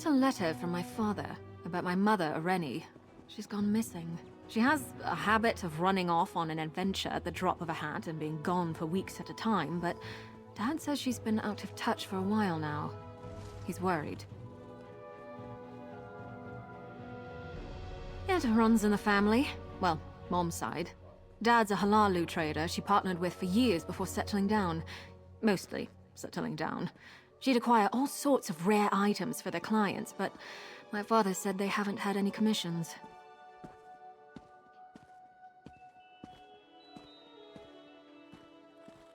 got a letter from my father about my mother, Irene. She's gone missing. She has a habit of running off on an adventure at the drop of a hat and being gone for weeks at a time, but Dad says she's been out of touch for a while now. He's worried. It runs in the family. Well, Mom's side. Dad's a halalu trader she partnered with for years before settling down. Mostly settling down. She'd acquire all sorts of rare items for their clients, but my father said they haven't had any commissions.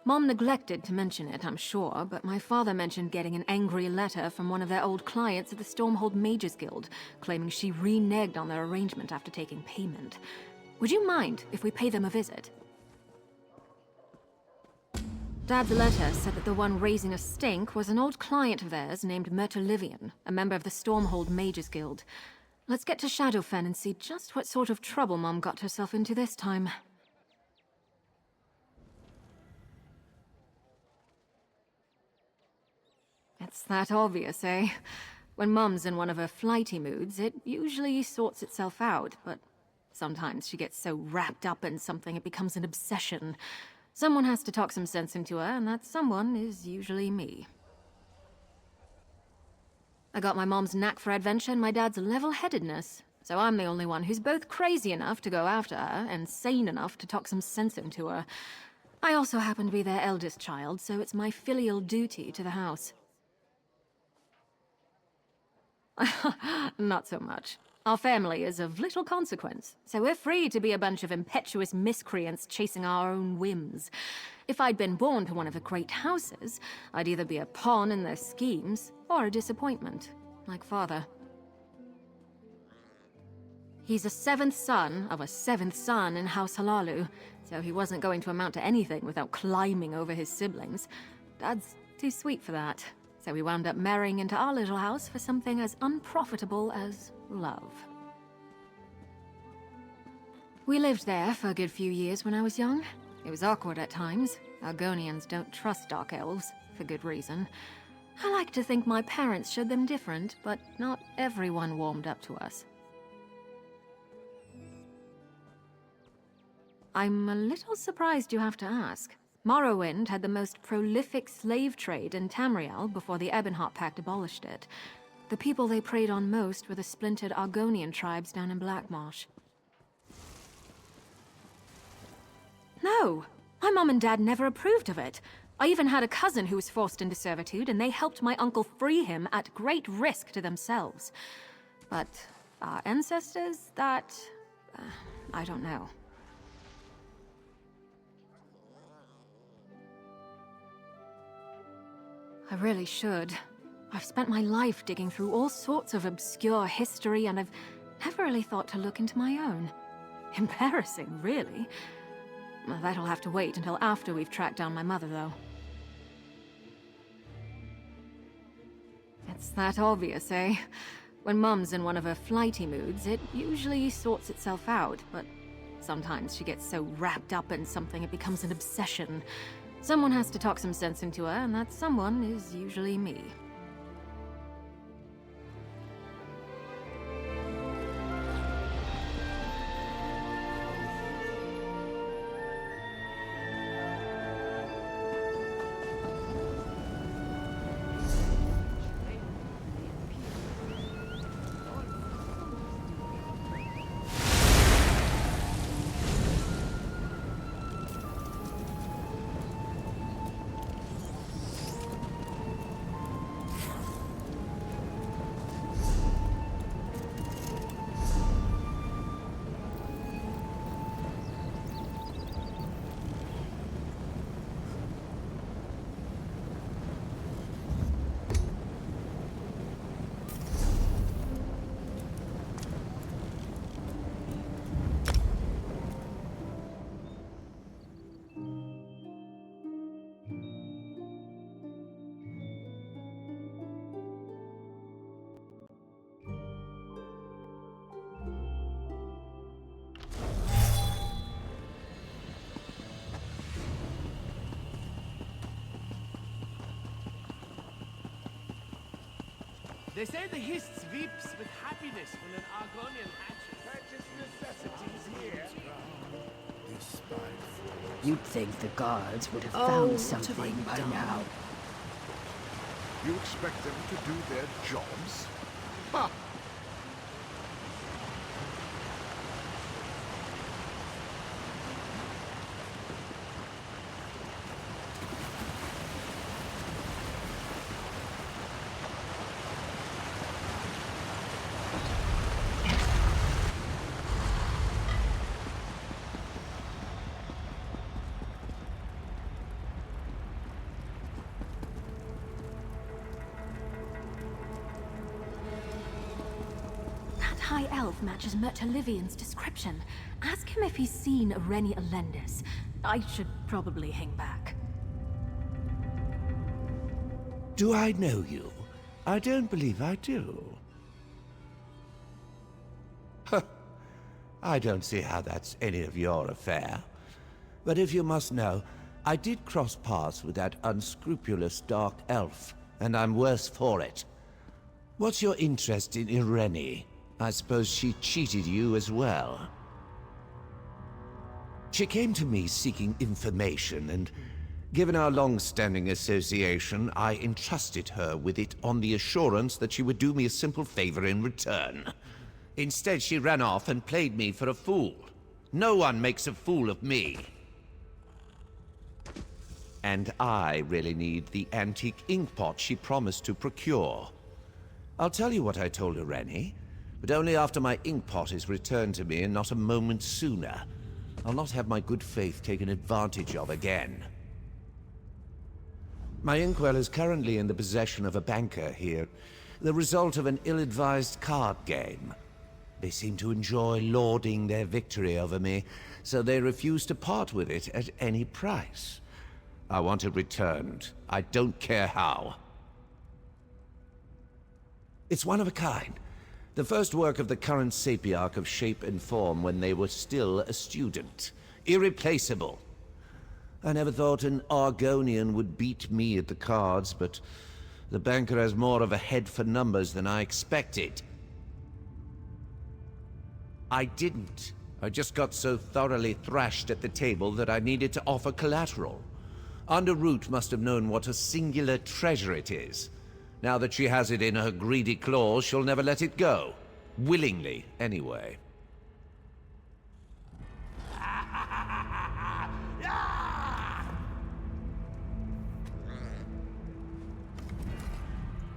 Mom neglected to mention it, I'm sure, but my father mentioned getting an angry letter from one of their old clients at the Stormhold Mages Guild, claiming she reneged on their arrangement after taking payment. Would you mind if we pay them a visit? Dad's letter said that the one raising a stink was an old client of theirs named Myrtilivian, a member of the Stormhold Mages Guild. Let's get to Shadowfen and see just what sort of trouble Mom got herself into this time. It's that obvious, eh? When Mom's in one of her flighty moods, it usually sorts itself out, but sometimes she gets so wrapped up in something it becomes an obsession. Someone has to talk some sense into her, and that someone is usually me. I got my mom's knack for adventure and my dad's level-headedness, so I'm the only one who's both crazy enough to go after her and sane enough to talk some sense into her. I also happen to be their eldest child, so it's my filial duty to the house. Not so much. Our family is of little consequence, so we're free to be a bunch of impetuous miscreants chasing our own whims. If I'd been born to one of the great houses, I'd either be a pawn in their schemes, or a disappointment, like Father. He's a seventh son of a seventh son in House Halalu, so he wasn't going to amount to anything without climbing over his siblings. Dad's too sweet for that, so we wound up marrying into our little house for something as unprofitable as love. We lived there for a good few years when I was young. It was awkward at times. Argonians don't trust dark elves, for good reason. I like to think my parents showed them different, but not everyone warmed up to us. I'm a little surprised you have to ask. Morrowind had the most prolific slave trade in Tamriel before the Ebonheart Pact abolished it. The people they preyed on most were the splintered Argonian tribes down in Blackmarsh. No! My mom and dad never approved of it. I even had a cousin who was forced into servitude, and they helped my uncle free him at great risk to themselves. But our ancestors, that... I don't know. I really should. I've spent my life digging through all sorts of obscure history, and I've never really thought to look into my own. Embarrassing, really. Well, that'll have to wait until after we've tracked down my mother, though. It's that obvious, eh? When Mom's in one of her flighty moods, it usually sorts itself out, but sometimes she gets so wrapped up in something it becomes an obsession. Someone has to talk some sense into her, and that someone is usually me. They say the Hist weeps with happiness when an Argonian hatches. Purchase necessities here. You'd think the guards would have Oh, found what have something I by done? now. You expect them to do their jobs? Ha! High elf matches Livian's description. Ask him if he's seen Rennie Elendis. I should probably hang back. Do I know you? I don't believe I do. Huh. I don't see how that's any of your affair. But if you must know, I did cross paths with that unscrupulous dark elf, and I'm worse for it. What's your interest in Rennie? I suppose she cheated you as well. She came to me seeking information, and given our long-standing association, I entrusted her with it on the assurance that she would do me a simple favor in return. Instead, she ran off and played me for a fool. No one makes a fool of me. And I really need the antique inkpot she promised to procure. I'll tell you what I told her, Rennie. But only after my inkpot is returned to me and not a moment sooner. I'll not have my good faith taken advantage of again. My inkwell is currently in the possession of a banker here, the result of an ill-advised card game. They seem to enjoy lording their victory over me, so they refuse to part with it at any price. I want it returned. I don't care how. It's one of a kind. The first work of the current Sapiarch of Shape and Form when they were still a student. Irreplaceable. I never thought an Argonian would beat me at the cards, but the banker has more of a head for numbers than I expected. I didn't. I just got so thoroughly thrashed at the table that I needed to offer collateral. Underroot must have known what a singular treasure it is. Now that she has it in her greedy claws, she'll never let it go. Willingly, anyway.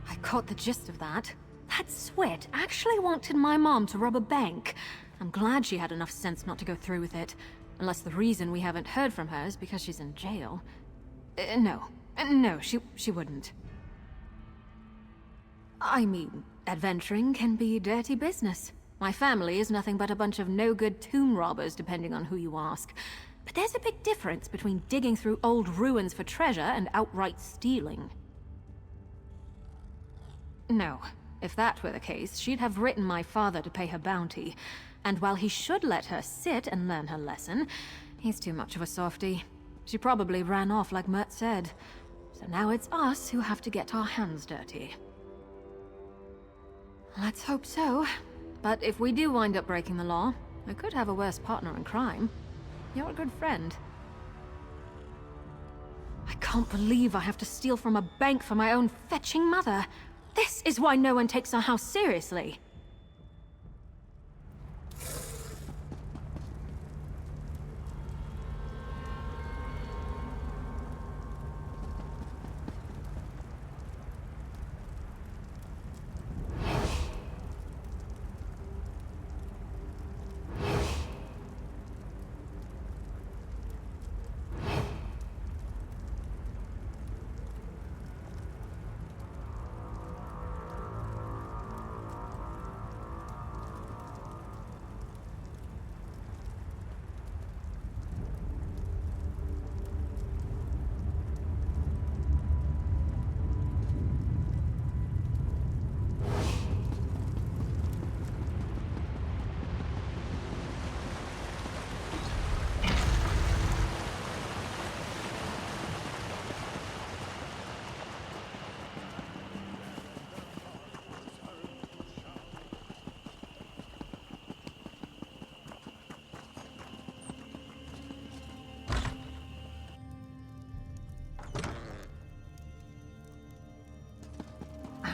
I caught the gist of that. That swit actually wanted my mom to rob a bank. I'm glad she had enough sense not to go through with it. Unless the reason we haven't heard from her is because she's in jail. No, she wouldn't. I mean, adventuring can be dirty business. My family is nothing but a bunch of no-good tomb robbers, depending on who you ask. But there's a big difference between digging through old ruins for treasure and outright stealing. No, if that were the case, she'd have written my father to pay her bounty. And while he should let her sit and learn her lesson, he's too much of a softie. She probably ran off like Mert said. So now it's us who have to get our hands dirty. Let's hope so. But if we do wind up breaking the law, I could have a worse partner in crime. You're a good friend. I can't believe I have to steal from a bank for my own fetching mother. This is why no one takes our house seriously.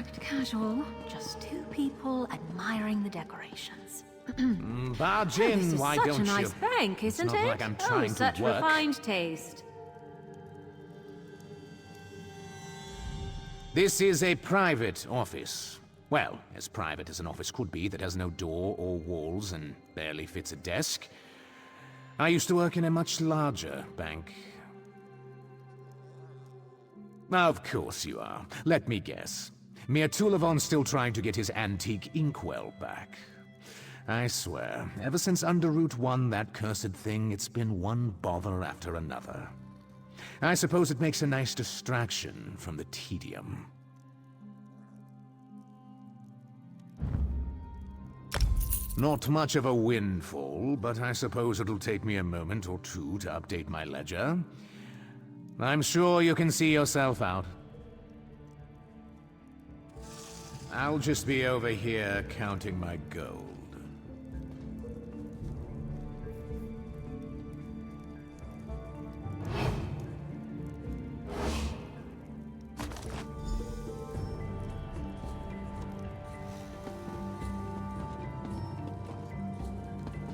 act casual. Just two people admiring the decorations. Barge Oh, in, this is why such don't a nice you? bank, isn't not it? like I'm trying to such work. refined taste. This is a private office. Well, as private as an office could be that has no door or walls and barely fits a desk. I used to work in a much larger bank. Of course you are. Let me guess. Mir Tulavon's still trying to get his antique inkwell back. I swear, ever since Underroot won that cursed thing, it's been one bother after another. I suppose it makes a nice distraction from the tedium. Not much of a windfall, but I suppose it'll take me a moment or two to update my ledger. I'm sure you can see yourself out. I'll just be over here counting my gold.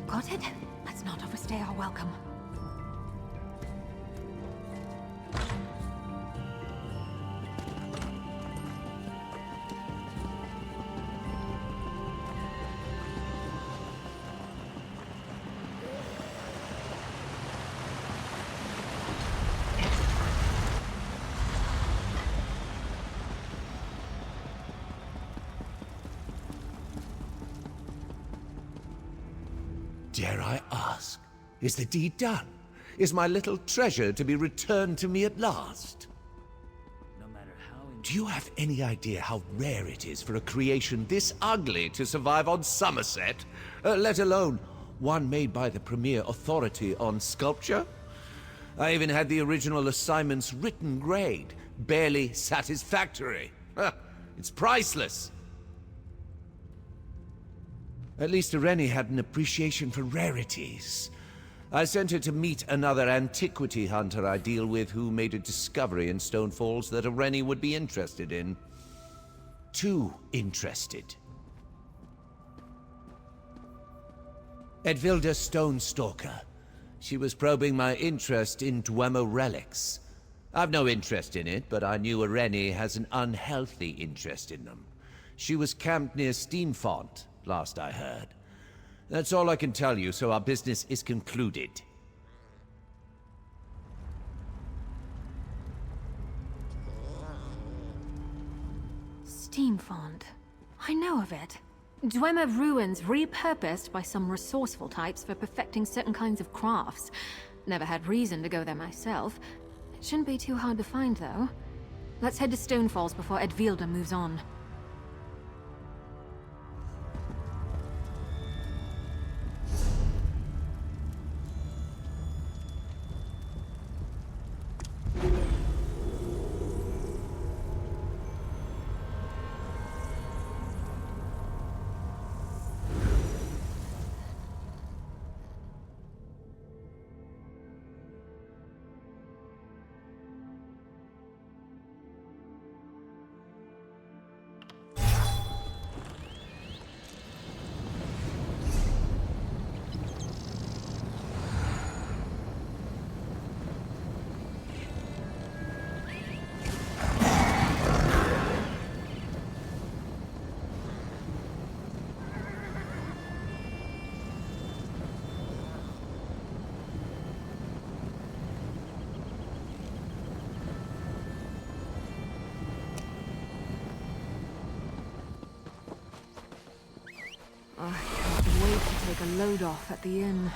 Got it? Let's not overstay our welcome. Dare I ask, is the deed done? Is my little treasure to be returned to me at last? No matter how Do you have any idea how rare it is for a creation this ugly to survive on Somerset? Let alone one made by the premier authority on sculpture? I even had the original assignment's written grade. Barely satisfactory. It's priceless. At least Irene had an appreciation for rarities. I sent her to meet another antiquity hunter I deal with who made a discovery in Stone Falls that Irene would be interested in. Too interested. Edvilda Stonestalker. She was probing my interest in Dwemer relics. I've no interest in it, but I knew Irene has an unhealthy interest in them. She was camped near Steenfont, last I heard. That's all I can tell you, so our business is concluded. Steamfond. I know of it. Dwemer ruins repurposed by some resourceful types for perfecting certain kinds of crafts. Never had reason to go there myself. It shouldn't be too hard to find, though. Let's head to Stonefalls before Edvilda moves on. I can't wait to take a load off at the inn.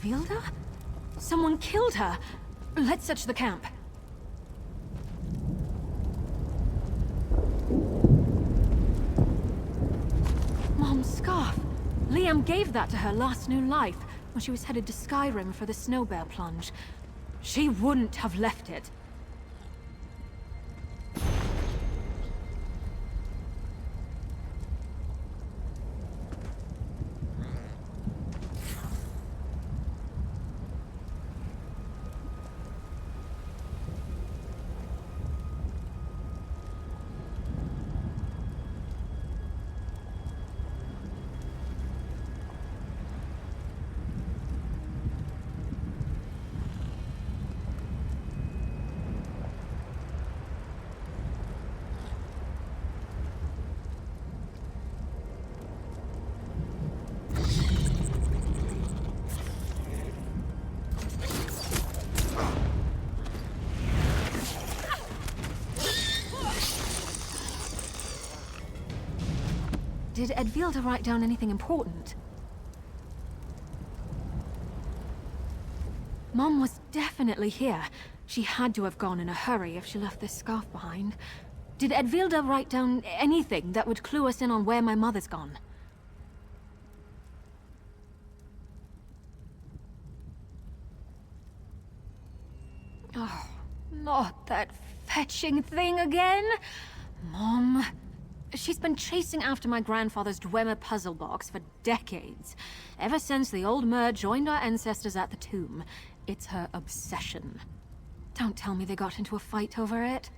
Edwilda? Someone killed her. Let's search the camp. Mom's scarf. Liam gave that to her last new life when she was headed to Skyrim for the Snow Bear plunge. She wouldn't have left it. Did Edwilda write down anything important? Mom was definitely here. She had to have gone in a hurry if she left this scarf behind. Did Edwilda write down anything that would clue us in on where my mother's gone? Oh, not that fetching thing again! Mom... She's been chasing after my grandfather's Dwemer puzzle box for decades. Ever since the old Mir joined our ancestors at the tomb. It's her obsession. Don't tell me they got into a fight over it.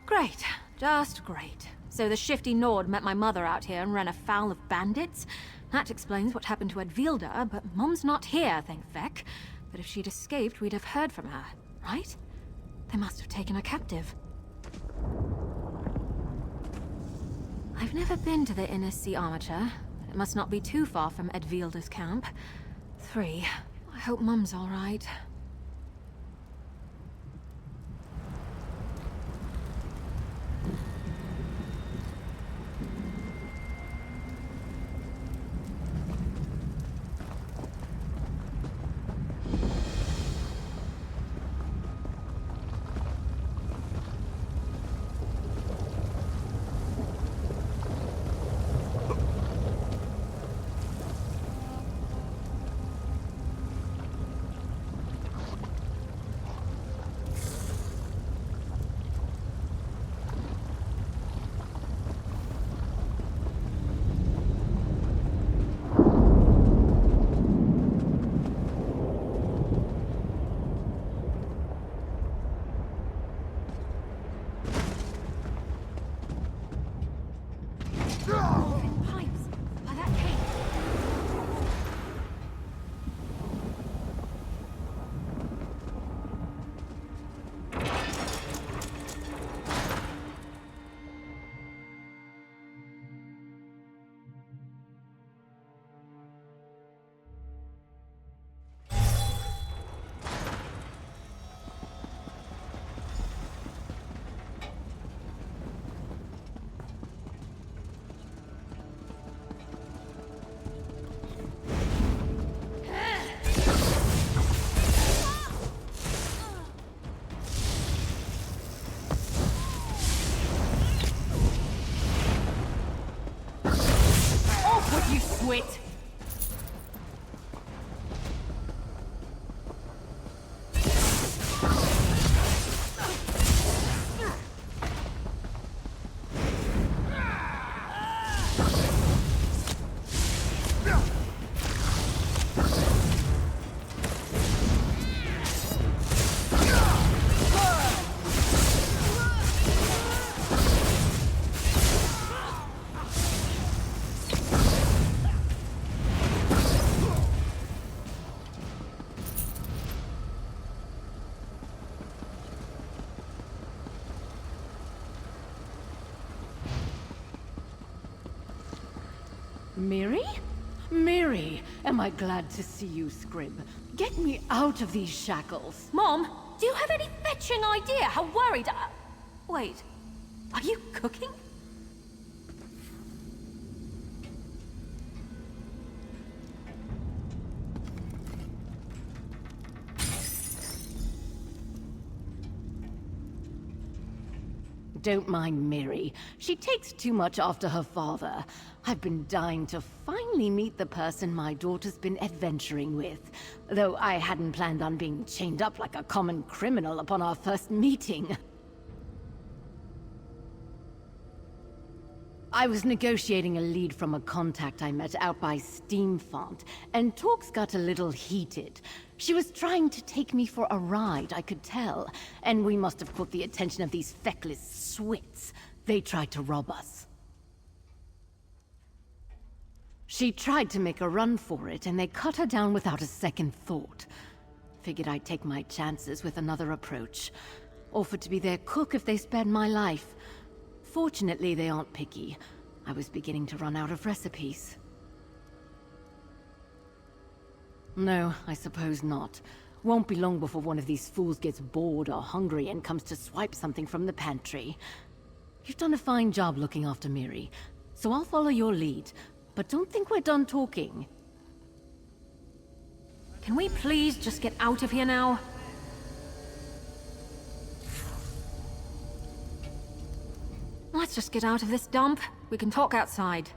Great. Just great. So the shifty Nord met my mother out here and ran afoul of bandits? That explains what happened to Edwilda, but Mom's not here, thank feck. But if she'd escaped, we'd have heard from her, right? They must have taken her captive. I've never been to the Inner Sea Armature. It must not be too far from Edwilda's camp. 3. I hope Mum's all right. Wait. Mirri? Mirri, am I glad to see you, Scrib. Get me out of these shackles. Mom, do you have any fetching idea how worried Wait, are you cooking? don't mind Mirri. She takes too much after her father. I've been dying to finally meet the person my daughter's been adventuring with. Though I hadn't planned on being chained up like a common criminal upon our first meeting. I was negotiating a lead from a contact I met out by Steamfont, and talks got a little heated. She was trying to take me for a ride, I could tell, and we must have caught the attention of these feckless swits. They tried to rob us. She tried to make a run for it, and they cut her down without a second thought. Figured I'd take my chances with another approach. Offered to be their cook if they spared my life. Fortunately, they aren't picky. I was beginning to run out of recipes. No, I suppose not. Won't be long before one of these fools gets bored or hungry and comes to swipe something from the pantry. You've done a fine job looking after Mirri, so I'll follow your lead. But don't think we're done talking. Can we please just get out of here now? Let's just get out of this dump. We can talk outside.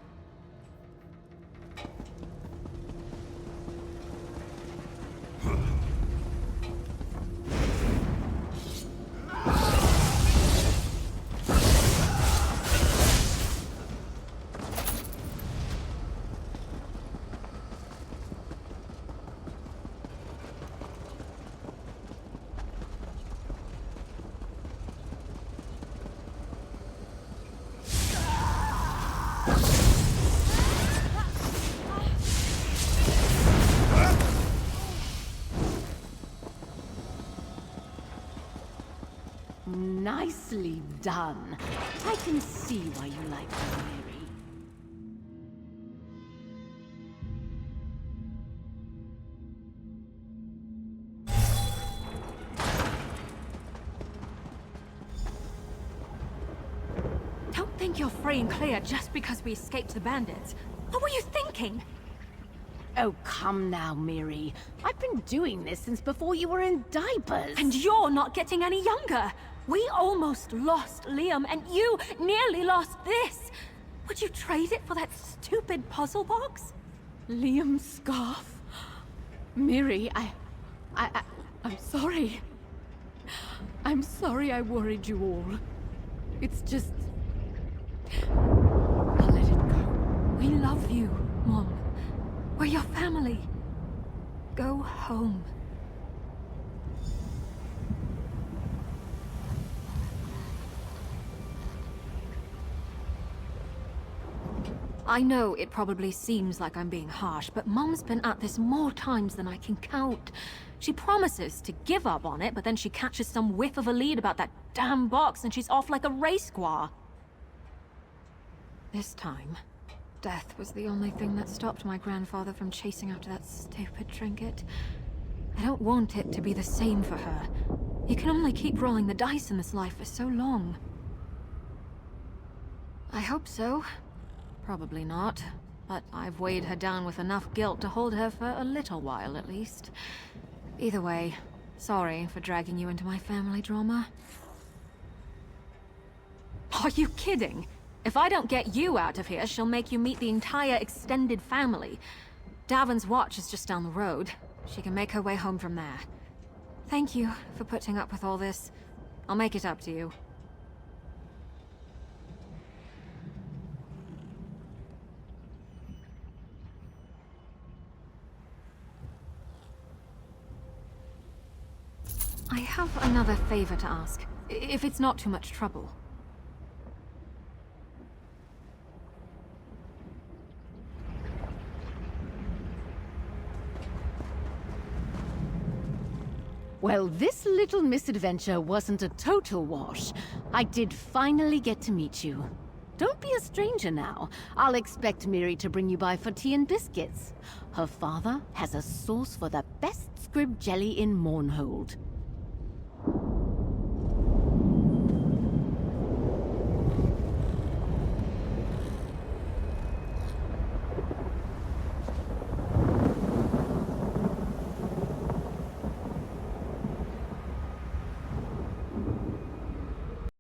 Nicely done. I can see why you like her, Mirri. Don't think you're free and clear just because we escaped the bandits. What were you thinking? Oh, come now, Mirri. I've been doing this since before you were in diapers. And you're not getting any younger. We almost lost Liam, and you nearly lost this. Would you trade it for that stupid puzzle box? Liam's scarf? Mirri, I'm sorry. I'm sorry I worried you all. It's just... I'll let it go. We love you, Mom. We're your family. Go home. I know it probably seems like I'm being harsh, but Mum's been at this more times than I can count. She promises to give up on it, but then she catches some whiff of a lead about that damn box and she's off like a race squaw. This time, death was the only thing that stopped my grandfather from chasing after that stupid trinket. I don't want it to be the same for her. You can only keep rolling the dice in this life for so long. I hope so. Probably not, but I've weighed her down with enough guilt to hold her for a little while at least. Either way, sorry for dragging you into my family drama. Are you kidding? If I don't get you out of here, she'll make you meet the entire extended family. Davin's watch is just down the road. She can make her way home from there. Thank you for putting up with all this. I'll make it up to you. I have another favor to ask, if it's not too much trouble. Well, this little misadventure wasn't a total wash. I did finally get to meet you. Don't be a stranger now. I'll expect Mirri to bring you by for tea and biscuits. Her father has a source for the best scrib jelly in Mournhold.